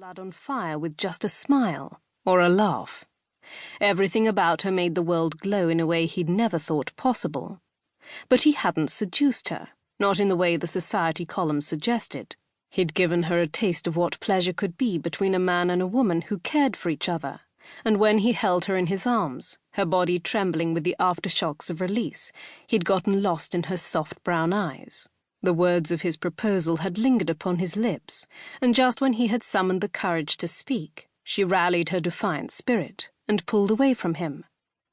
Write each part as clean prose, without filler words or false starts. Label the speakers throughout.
Speaker 1: blood on fire with just a smile or a laugh. Everything about her made the world glow in a way he'd never thought possible. But he hadn't seduced her, not in the way the society columns suggested. He'd given her a taste of what pleasure could be between a man and a woman who cared for each other, and when he held her in his arms, her body trembling with the aftershocks of release, he'd gotten lost in her soft brown eyes. The words of his proposal had lingered upon his lips, and just when he had summoned the courage to speak, she rallied her defiant spirit and pulled away from him.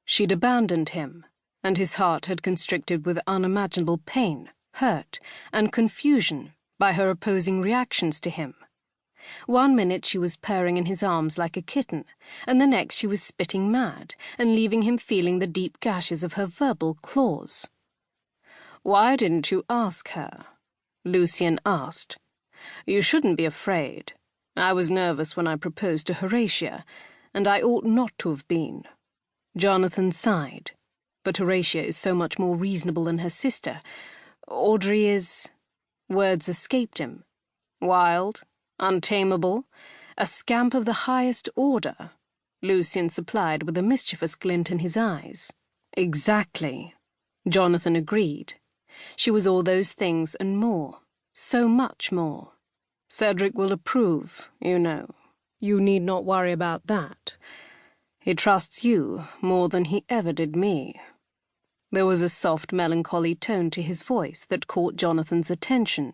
Speaker 1: She'd abandoned him, and his heart had constricted with unimaginable pain, hurt, and confusion by her opposing reactions to him. 1 minute she was purring in his arms like a kitten, and the next she was spitting mad and leaving him feeling the deep gashes of her verbal claws. "Why didn't you ask her?" Lucien asked. "You shouldn't be afraid. I was nervous when I proposed to Horatia, and I ought not to have been." Jonathan sighed. "But Horatia is so much more reasonable than her sister. Audrey is—" Words escaped him. "Wild, untamable, a scamp of the highest order," Lucien supplied with a mischievous glint in his eyes. "Exactly," Jonathan agreed. She was all those things and more, so much more. "Cedric will approve, you know. You need not worry about that. He trusts you more than he ever did me." There was a soft, melancholy tone to his voice that caught Jonathan's attention.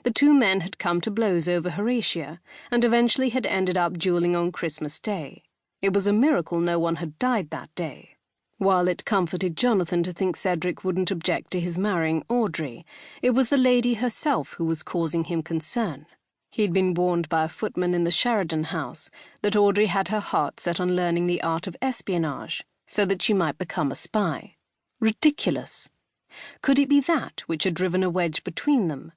Speaker 1: The two men had come to blows over Horatia, and eventually had ended up dueling on Christmas Day. It was a miracle no one had died that day. While it comforted Jonathan to think Cedric wouldn't object to his marrying Audrey, it was the lady herself who was causing him concern. He'd been warned by a footman in the Sheridan house that Audrey had her heart set on learning the art of espionage, so that she might become a spy. Ridiculous! Could it be that which had driven a wedge between them?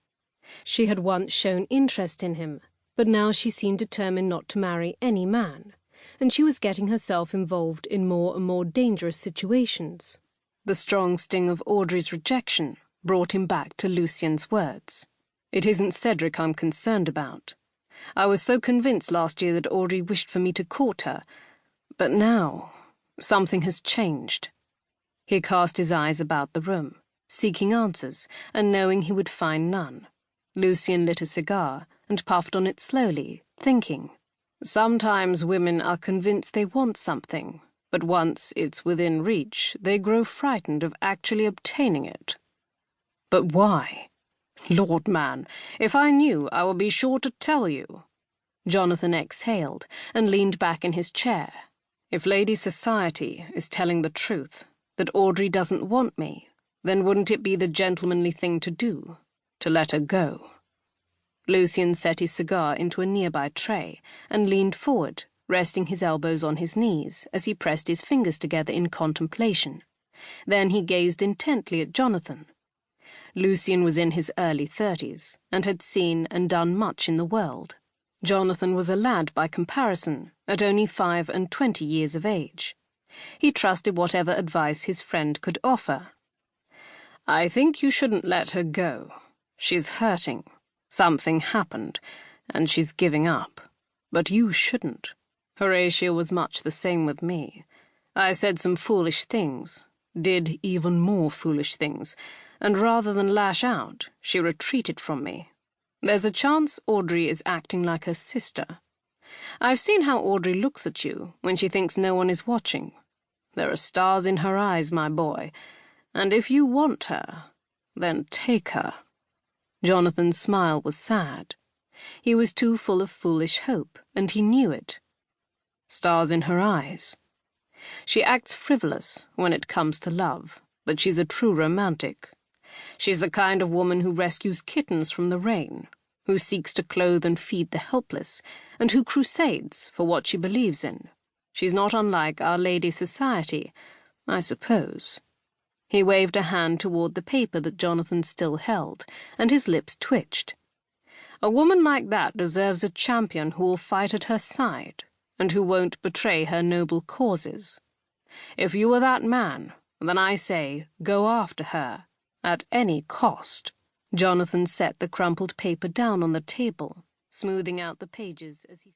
Speaker 1: She had once shown interest in him, but now she seemed determined not to marry any man, and she was getting herself involved in more and more dangerous situations. The strong sting of Audrey's rejection brought him back to Lucien's words. "It isn't Cedric I'm concerned about. I was so convinced last year that Audrey wished for me to court her, but now something has changed." He cast his eyes about the room, seeking answers, and knowing he would find none. Lucien lit a cigar and puffed on it slowly, thinking. "Sometimes women are convinced they want something, but once it's within reach, they grow frightened of actually obtaining it." "But why?" "Lord, man, if I knew, I would be sure to tell you." Jonathan exhaled and leaned back in his chair. "If Lady Society is telling the truth, that Audrey doesn't want me, then wouldn't it be the gentlemanly thing to do, to let her go?" Lucien set his cigar into a nearby tray and leaned forward, resting his elbows on his knees as he pressed his fingers together in contemplation. Then he gazed intently at Jonathan. Lucien was in his early 30s and had seen and done much in the world. Jonathan was a lad by comparison, at only 25 years of age. He trusted whatever advice his friend could offer. "I think you shouldn't let her go. She's hurting. Something happened, and she's giving up. But you shouldn't. Horatia was much the same with me. I said some foolish things, did even more foolish things, and rather than lash out, she retreated from me. There's a chance Audrey is acting like her sister. I've seen how Audrey looks at you when she thinks no one is watching. There are stars in her eyes, my boy, and if you want her, then take her." Jonathan's smile was sad. He was too full of foolish hope, and he knew it. "Stars in her eyes. She acts frivolous when it comes to love, but she's a true romantic. She's the kind of woman who rescues kittens from the rain, who seeks to clothe and feed the helpless, and who crusades for what she believes in. She's not unlike Our Lady Society, I suppose." He waved a hand toward the paper that Jonathan still held, and his lips twitched. "A woman like that deserves a champion who will fight at her side, and who won't betray her noble causes. If you are that man, then I say, go after her, at any cost." Jonathan set the crumpled paper down on the table, smoothing out the pages as he